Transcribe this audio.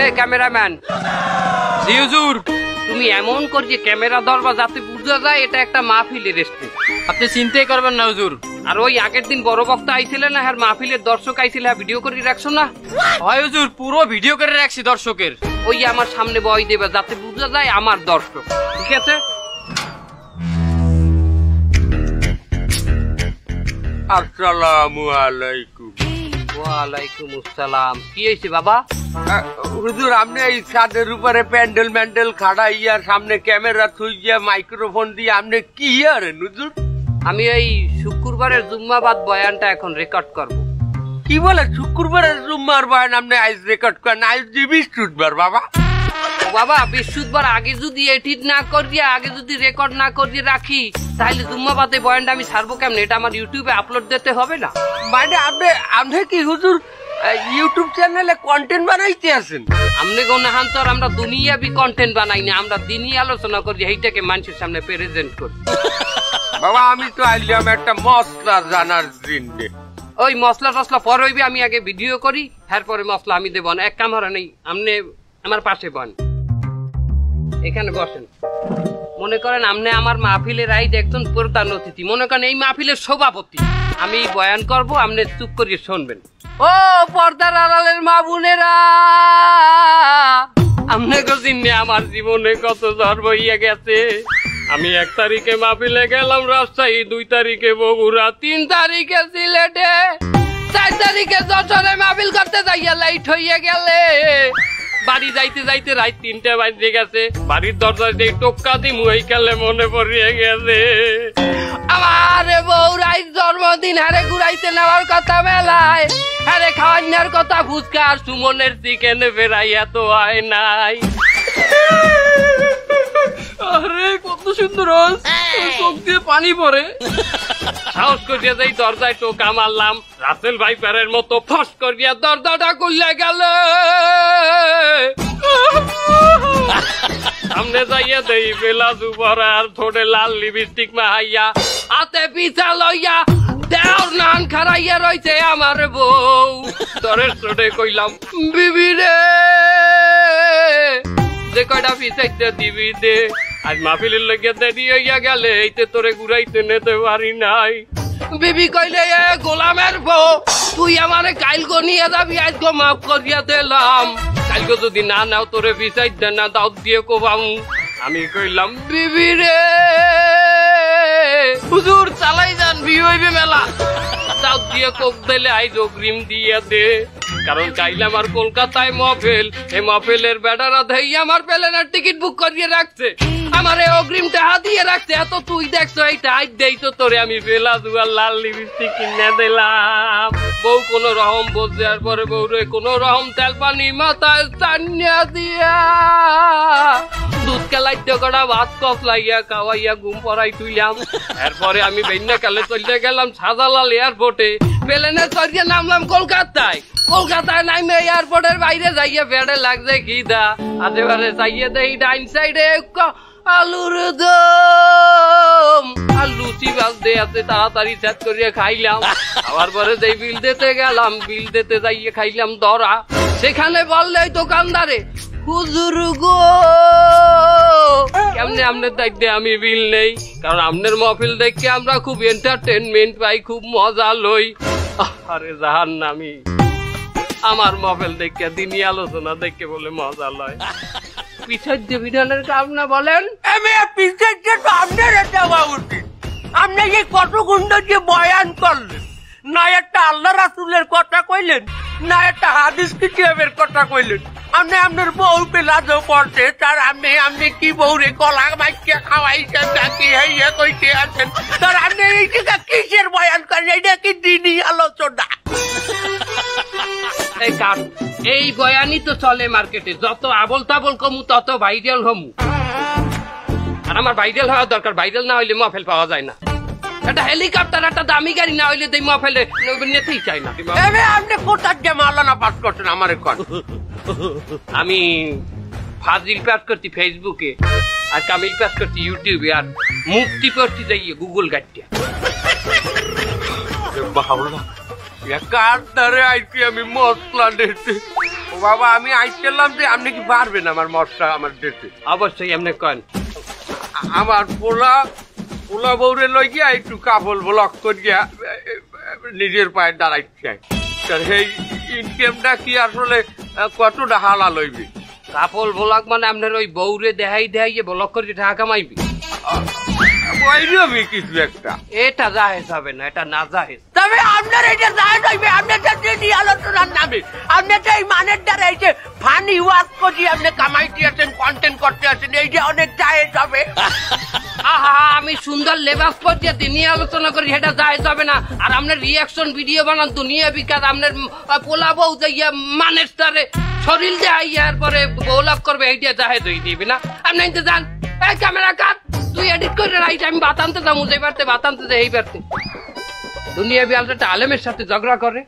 এ cameraman, জি হুজুর। তুমি এমন করিয়ে ক্যামেরা ধরবা যাতে বুঝা যায় এটা একটা মাহফিলের স্টেজ। আপনি চিন্তাই করবেন না হুজুর। আর ওই আগের দিন বড় বক্তা আইছিলেন না, আর মাহফিলের দর্শক আইছিল, ভিডিও করে রাখছো না? হয় হুজুর, পুরো ভিডিও করে রাখছি দর্শকের। ওই আমার সামনে বয় দেবে যাতে বুঝা যায় আমার দর্শক, ঠিক আছে? আসসালামু আলাইকুম। ওয়ালাইকুম আসসালাম। কি হয়েছে বাবা? হুজুর, আপনি এই ছাদের উপরে প্যান্ডেল ম্যান্ডেল খাড়াইয়া সামনে ক্যামেরা থুইয়া মাইক্রোফোন দিয়ে আপনি কি আরেন হুজুর? আমি এই শুক্রবারের জুম্মাবাদ বয়ানটা এখন রেকর্ড করব। কি বলে শুক্রবারের জুম্মার বয়ান আপনি আজ রেকর্ড করেন? আজ যে বৃহস্পতিবার বাবা। বাবা বৃহস্পতিবার আগে যদি এডিট না করিয়ে, আগে যদি রেকর্ড না করিয়ে রাখি, তাহলে জুম্মাবাদে বয়ানটা আমি ছাড়বো কেমন? এটা আমার ইউটিউবে আপলোড দিতে হবে না? মানে আপনি কি হুজুর ইউটিউব চ্যানেলে কন্টেন্ট বানাইতে আছেন? আমনে গোনাহান্তর আমরা দুনিয়াবি কন্টেন্ট বানাই না, আমরা দিনই আলোচনা করি, এইটাকে মানুষের সামনে প্রেজেন্ট করি। বাবা আমি তো আইলাম একটা মশলা জানার জন্য। ওই মশলা টসলা পর হইবে, আমি আগে ভিডিও করি, এরপরে মশলা আমি দেব না। এক কামরা নেই, আমনে আমার পাশে বন, এখানে বসেন। মনে করেন আমনে আমার মাহফিলের আইড একজন প্রধান অতিথি, মনে করেন এই মাহফিলের সভাপতি। আমি বয়ান করব, আমনে চুপ করিয়ে শুনবেন। ও পর্দার আড়ালের মা বোনেরা, আমনে চিনে আমার জীবনে কত ঝড় বইয়া গেছে। আমি 1 তারিখে মাহফিলে গেলাম রাজশাহী, 2 তারিখে বগুড়া, 3 তারিখে সিলেটে, 4 তারিখে যশোরে মাহফিল করতে যাইয়া লাইট হইয়া গেলে। বাড়ি যাইতে যাইতে রাত 3টা বাজে গেছে। বাড়ির দরজায় দিয়ে টোক্কা দিমু এই কালে মনে পড়িয়ে গেছে আমার বউ রাইত জন্মদিন হারে ঘুরাইতে নেওয়ার কথা মেলায়, হারে খাওয়ানোর কথা ফুচকা আর সুমনের চিকেন ফেরাইয়া তো হয় নাই। আরে কত সুন্দর, চোখ দিয়ে পানি পড়ে। সাহস করিয়া যাই দরজায় টোকা মারলাম, রাসেল ভাই প্যারের মতো ফস করিয়া দরজাটা খুললে গেল। সামনে যাইয়া দেই বেলা দুপুর আর ঠোঁটে লাল লিপস্টিক মাহাইয়া, হাতে পিছা লইয়া দেওর নান খারাইয়া রইছে আমার বউ। দরের ঠোঁটে কইলাম বিবি রে, যে কয়টা পিছাইতে দিবি দে, আজ মাহফিলের লইয়া দেরি হইয়া গেলে এইতে তোরে ঘুরাইতে নিতে পারি নাই। বিবি কইলে এ গোলামের বউ, তুই আমারে কাইলগো নিয়ে যাবি, আজকে মাফ করিয়া দিলাম, কাইলগো যদি না নাও তোরে পিছাইতে না দাও দিয়ে কোবাম। আমি কইলাম বিবি রে, হুজুর চালাই যান, বিয়ে হইবে মেলা। দাও দিয়ে কোক দিলে আইজ অগ্রিম দিয়ে দে, কারণ চাইলে আমার কলকাতায় মহফিল, এই মহফিলের বেটারা দেই আমার প্লেনের টিকিট বুক করিয়ে রাখছে, আমার অগ্রিম টাকা দিয়ে রাখছে। এত তুই দেখছো এইটা আজ দেই তো তোরে আমি বেলা দুয়ার লাল লিপস্টিক কিনে দিলাম। বউ কোন রকম বোঝে, আর পরে বউরে কোন রকম তেল পানি মাথায় চান্না দিয়া দুধ কেলাইতে কটা ভাত কফ লাইয়া খাওয়াইয়া ঘুম পড়াই তুইলাম। এরপরে আমি বেন্যা কালে চলে গেলাম শাহজালাল এয়ারপোর্টে, প্লেনে চড়িয়ে নামলাম কলকাতায়। কলকাতায় নামে এয়ারপোর্টের বাইরে যাইয়ে বেড়ে লাগছে খিদা, আশেপাশে যাইয়ে দেই ডাইন সাইডে আলুর দম আর লুচি বাজতে আছে, তাড়াতাড়ি সেট করিয়ে খাইলাম। আবার পরে যেই বিল দিতে গেলাম, বিল দিতে যাইয়ে খাইলাম ধরা। সেখানে বললে দোকানদারে হুজুর গো, কেমনে আপনার দায়িত্বে আমি বিল নেই, কারণ আপনার মহফিল দেখে আমরা খুব এন্টারটেনমেন্ট পাই, খুব মজা লই। আরে জাহান্নামী, আমার মহফিল দেখে দিনই আলোচনা দেখে বলে মজা লয়। পিছের যে বিধানের কাম না বলেন, পিছের যে আপনার দেওয়া উচিত। আপনি যে কত গুন্ড যে বয়ান করলেন, না একটা আল্লাহ রাসূলের কথা কইলেন, না একটা হাদিস কিতাবের কথা কইলেন। আপনি আপনার বউ পেলাজো করছে, তার আপনি কি বউরে কলা মাইকে খাওয়াইছেন, নাকি হইয়া কইতে আছেন, তার আপনি এই টিকা কিসের বয়ান করেন? এটা কি দিনই আলোচনা? এই কার এই বয়ানই তো চলে মার্কেটে, যত আবল তাবল কমু তত ভাইরাল হমু। আর আমার ভাইরাল হওয়া দরকার, ভাইরাল না হইলে মহফিল পাওয়া যায় না। একটা হেলিকপ্টার, একটা দামি গাড়ি না হইলে এই মহফিলে নিতেই চাই না। আপনি কোথার যে মাওলানা পাস করছেন আমার এখন? আমি ফাজিল পাস করছি ফেসবুকে, আর কামিল পাস করছি ইউটিউবে, আর মুক্তি করছি যাইয়ে গুগল গাড়িটা। কার ধারে আইছি আমি মশলা ডেটে? ও বাবা আমি আইছিলাম যে আপনি কি পারবেন আমার মশলা আমার ডেটে? অবশ্যই এমনি কন। আমার পোলা বউরে লই গিয়া একটু কাপড় ব্লক করিয়া নিজের পায়ে দাঁড়াইছে। সেই ইনকামটা কি আসলে কতটা হালাল হইবে? কাপল ব্লক মানে আপনার ওই বউরে দেখাই ব্লক করে টাকা কামাইবি? ওইরকমই কিছু একটা। এটা জাহেজ হবে না, এটা না জাহেজ। তবে আপনার এটা জাহেজ হইবে, আপনার যে আলোচনার নামে আপনার যে এই মানের দ্বারা এই যে ফানি ওয়াজ করি আপনি কামাইতে আছেন, কন্টেন্ট করতে আছেন, এই যে অনেক জাহেজ হবে। আহা, আমি সুন্দর লেবাস পর্যায়ে দুনিয়া আলোচনা করি, সেটা জাহেজ হবে না। আর আপনার রিয়াকশন ভিডিও বানান দুনিয়া বিকাশ, আপনার পোলা বউ যাইয়া মানের স্টারে শরীর দেখাইয়ার পরে বৌলাভ করবে, এইটা জাহেজ হয়ে দিবি না। আপনি তো যান, এই ক্যামেরা কাট, তুই এডিট করে রাইট, আমি বাতানতে যাবো, যে বাড়তে বাতানতে যাই এই বাড়তে। দুনিয়া বিয়ালটা আলেমের সাথে ঝগড়া করে।